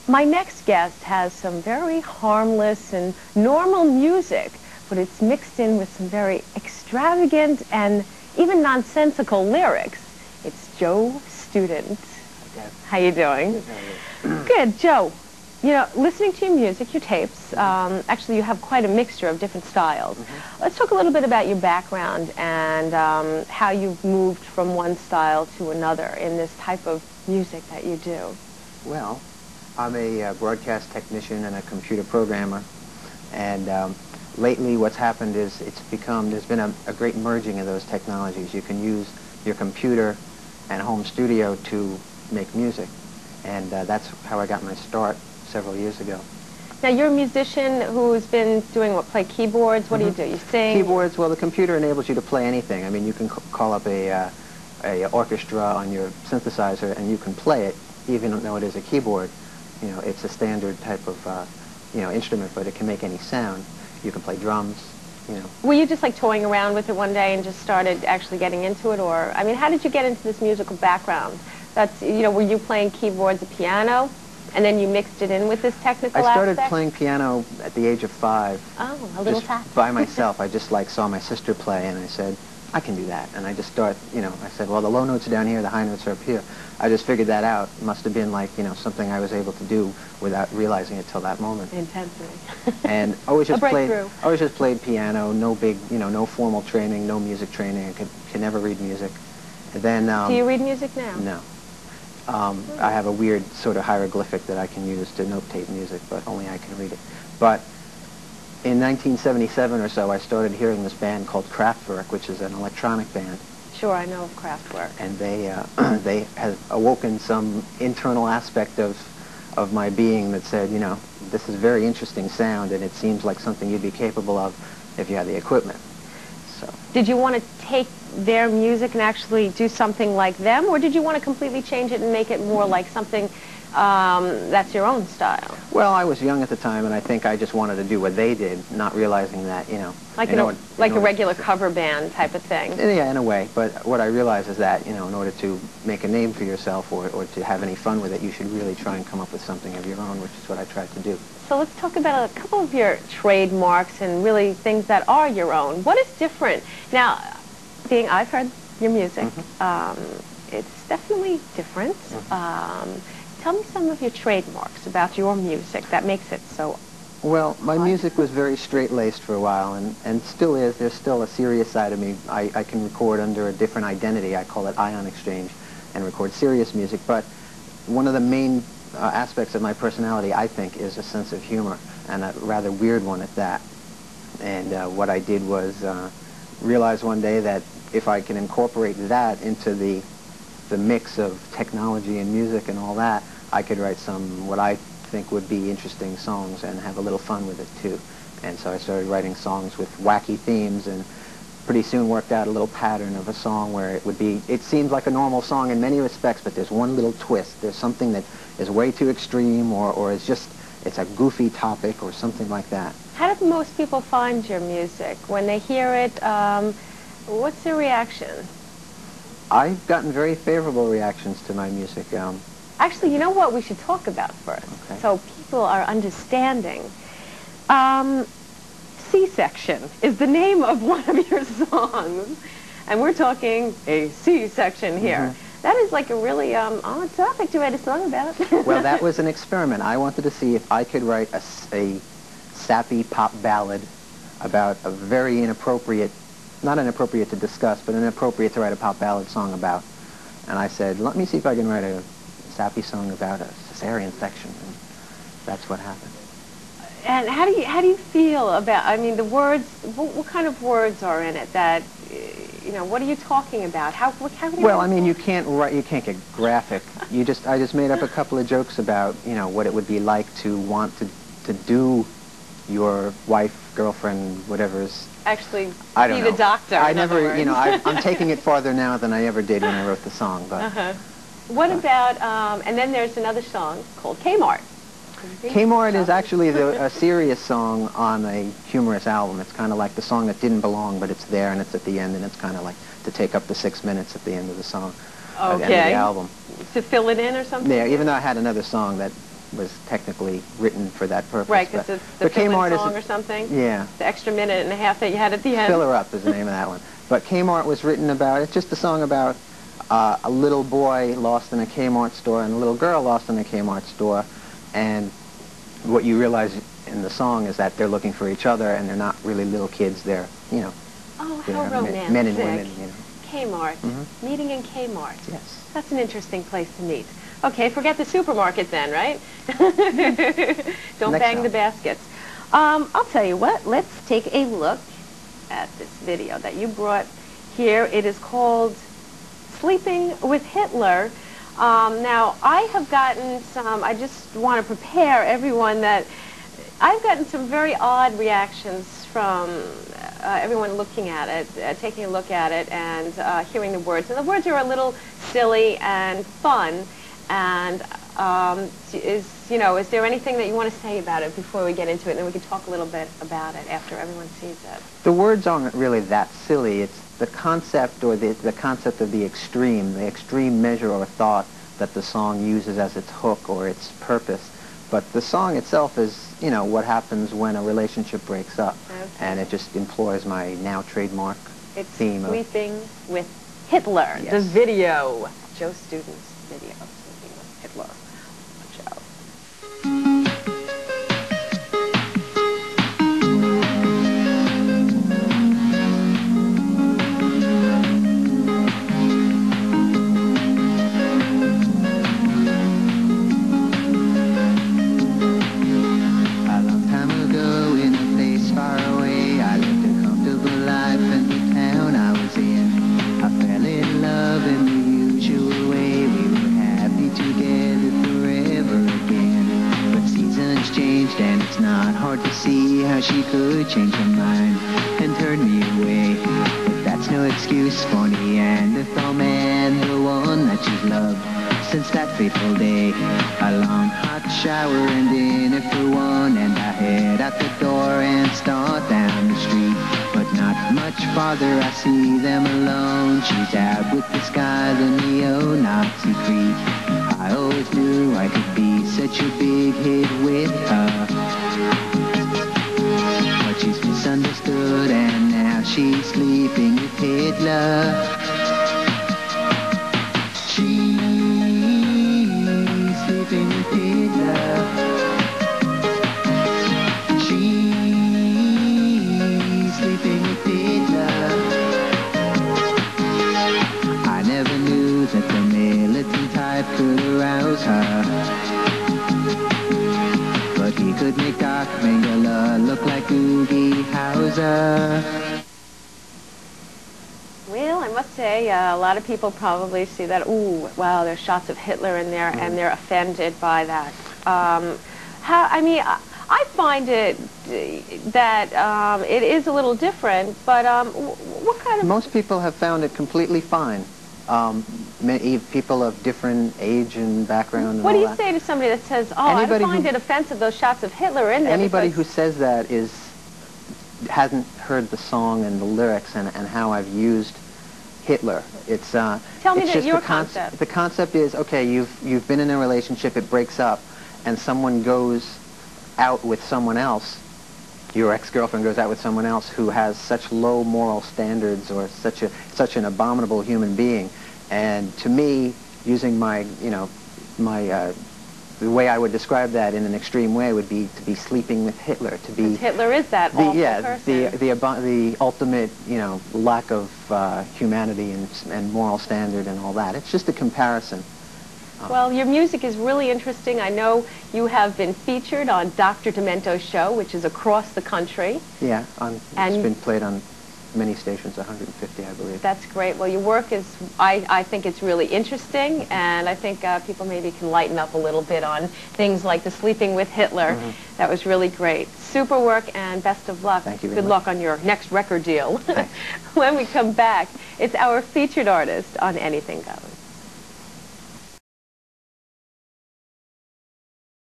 My next guest has some very harmless and normal music, but it's mixed in with some very extravagant and even nonsensical lyrics. It's Joe Student. Okay. How you doing? Good, Joe. You know, listening to your music, your tapes, actually you have quite a mixture of different styles. Let's talk a little bit about your background and how you've moved from one style to another in this type of music that you do. Well, I'm a broadcast technician and a computer programmer, and lately what's happened is there's been a great merging of those technologies. You can use your computer and home studio to make music, and that's how I got my start several years ago. Now, you're a musician who's been doing what, play keyboards? What do you do? You sing? Keyboards, well, the computer enables you to play anything. I mean, you can call up a orchestra on your synthesizer and you can play it, even though it is a keyboard. You know, it's a standard type of, instrument, but it can make any sound. You can play drums, you know. Were you just like toying around with it one day and just started actually getting into it, or, I mean, how did you get into this musical background? That's, you know, were you playing keyboards, a piano, and then you mixed it in with this technical aspect? I started playing piano at the age of 5. Oh, a little tap. By myself. I just saw my sister play, and I said, I can do that. And I just I said, well, the low notes are down here, the high notes are up here. I just figured that out. It must have been like, something I was able to do without realizing it till that moment. Intensely. And always just played piano, no big, no formal training, no music training. I could never read music. And then, do you read music now? No. I have a weird sort of hieroglyphic that I can use to notate music, but only I can read it. But in 1977 or so, I started hearing this band called Kraftwerk, which is an electronic band. Sure, I know of Kraftwerk. And they have awoken some internal aspect of my being that said, this is a very interesting sound, and it seems like something you'd be capable of if you had the equipment. So. Did you want to take their music and actually do something like them, or did you want to completely change it and make it more like something that's your own style? Well, I was young at the time, and I think I just wanted to do what they did, not realizing that, like a regular cover band type of thing. Yeah, in a way. But what I realized is that, in order to make a name for yourself or to have any fun with it, you should really try and come up with something of your own, which is what I tried to do. So let's talk about a couple of your trademarks and really things that are your own. What is different? Now, I've heard your music. It's definitely different. Tell me some of your trademarks about your music that makes it so. Well, my music was very straight-laced for a while, and still is. There's still a serious side of me. I can record under a different identity. I call it Ion Exchange, and record serious music. But one of the main aspects of my personality, I think, is a sense of humor, and a rather weird one at that. And what I did was realize one day that if I can incorporate that into the mix of technology and music and all that, I could write some what I think would be interesting songs and have a little fun with it too. And so I started writing songs with wacky themes, and pretty soon worked out a little pattern of a song where it seems like a normal song in many respects, but there's one little twist. There's something that is way too extreme, or it's a goofy topic or something like that. How do most people find your music? When they hear it, what's their reaction? I've gotten very favorable reactions to my music. Actually, you know what we should talk about first, okay, so people are understanding. C-section is the name of one of your songs, and we're talking a C-section here. That is like a really odd topic to write a song about. Well, that was an experiment. I wanted to see if I could write a sappy pop ballad about a very inappropriate, not inappropriate to discuss, but inappropriate to write a pop ballad song about. And I said, let me see if I can write a sappy song about a cesarean section. And that's what happened. And how do you feel about, I mean, the words, what kind of words are in it that, what are you talking about? How can you Well, I mean, you can't get graphic. I just made up a couple of jokes about, what it would be like to want to do your wife, girlfriend, whatever's actually I don't be know. the doctor. I never, I'm taking it farther now than I ever did when I wrote the song. But what about? And then there's another song called Kmart. Kmart is actually a serious song on a humorous album. It's kind of like the song that didn't belong, but it's there and it's at the end, and it's kind of like to take up the 6 minutes at the end of the song, at the end of the album. To fill it in or something? Yeah, even though I had another song that was technically written for that purpose. Right, because it's the fill-in song or something? Yeah. The extra minute and a half that you had at the end? Filler Up is the name of that one. But Kmart was written about, it's just a song about a little boy lost in a Kmart store and a little girl lost in a Kmart store, and what you realize in the song is that they're looking for each other, and they're not really little kids, they're, you know, oh, how romantic. Men and women, you know. Kmart. Meeting in Kmart. Yes. That's an interesting place to meet. Okay, forget the supermarket then, right? Don't bang the baskets. I'll tell you what, let's take a look at this video that you brought here. It is called Sleeping with Hitler. Now, I have gotten some, I just want to prepare everyone that I've gotten some very odd reactions from everyone looking at it, taking a look at it, and hearing the words. And the words are a little silly and fun. And is there anything that you want to say about it before we get into it? And then we can talk a little bit about it after everyone sees it. The words aren't really that silly. It's the concept, or the concept of the extreme measure or thought that the song uses as its hook or its purpose. But the song itself is, you know, what happens when a relationship breaks up. Okay. And it just employs my now trademark theme of Sleeping with Hitler, yes. The video. Joe Student's video, Sleeping with Hitler. Joe. And it's not hard to see how she could change her mind and turn me away. But that's no excuse for Neanderthal man, the one that you've loved since that fateful day. A long hot shower and dinner for one, and I head out the door and start down the street. But not much farther, I see them alone. She's out with this guy, the neo-Nazi creep. I always knew I could be such a big hit with her, but she's misunderstood, and now she's sleeping with Hitler. She's sleeping with Hitler. She's sleeping with Hitler. I never knew that the militant type could arouse her, but he could make Doc Mengele look like Doogie Howser. Well, I must say, a lot of people probably see that, ooh, wow, there's shots of Hitler in there, and they're offended by that. I find it that it is a little different, but what kind of... Most people have found it completely fine. People of different age and background and what do you all that. say to somebody that says, oh, I find it offensive, those shots of Hitler in there? Anybody who says that hasn't heard the song and the lyrics and how I've used Hitler. It's Tell me your concept. The concept is, okay, you've been in a relationship, it breaks up, and someone goes out with someone else. Your ex-girlfriend goes out with someone else who has such low moral standards, or such an abominable human being. And to me, using the way I would describe that in an extreme way would be to be sleeping with Hitler. To be Hitler is that awful person. The ultimate, lack of humanity and moral standard and all that. It's just a comparison. Well, your music is really interesting. I know you have been featured on Dr. Demento's show, which is across the country. Yeah, it's been played on many stations, 150, I believe. That's great. Well, your work is, I think it's really interesting, and I think people maybe can lighten up a little bit on things like the Sleeping with Hitler. That was really great. Super work, and best of luck. Thank you very much. Good luck on your next record deal. When we come back, it's our featured artist on Anything Goes.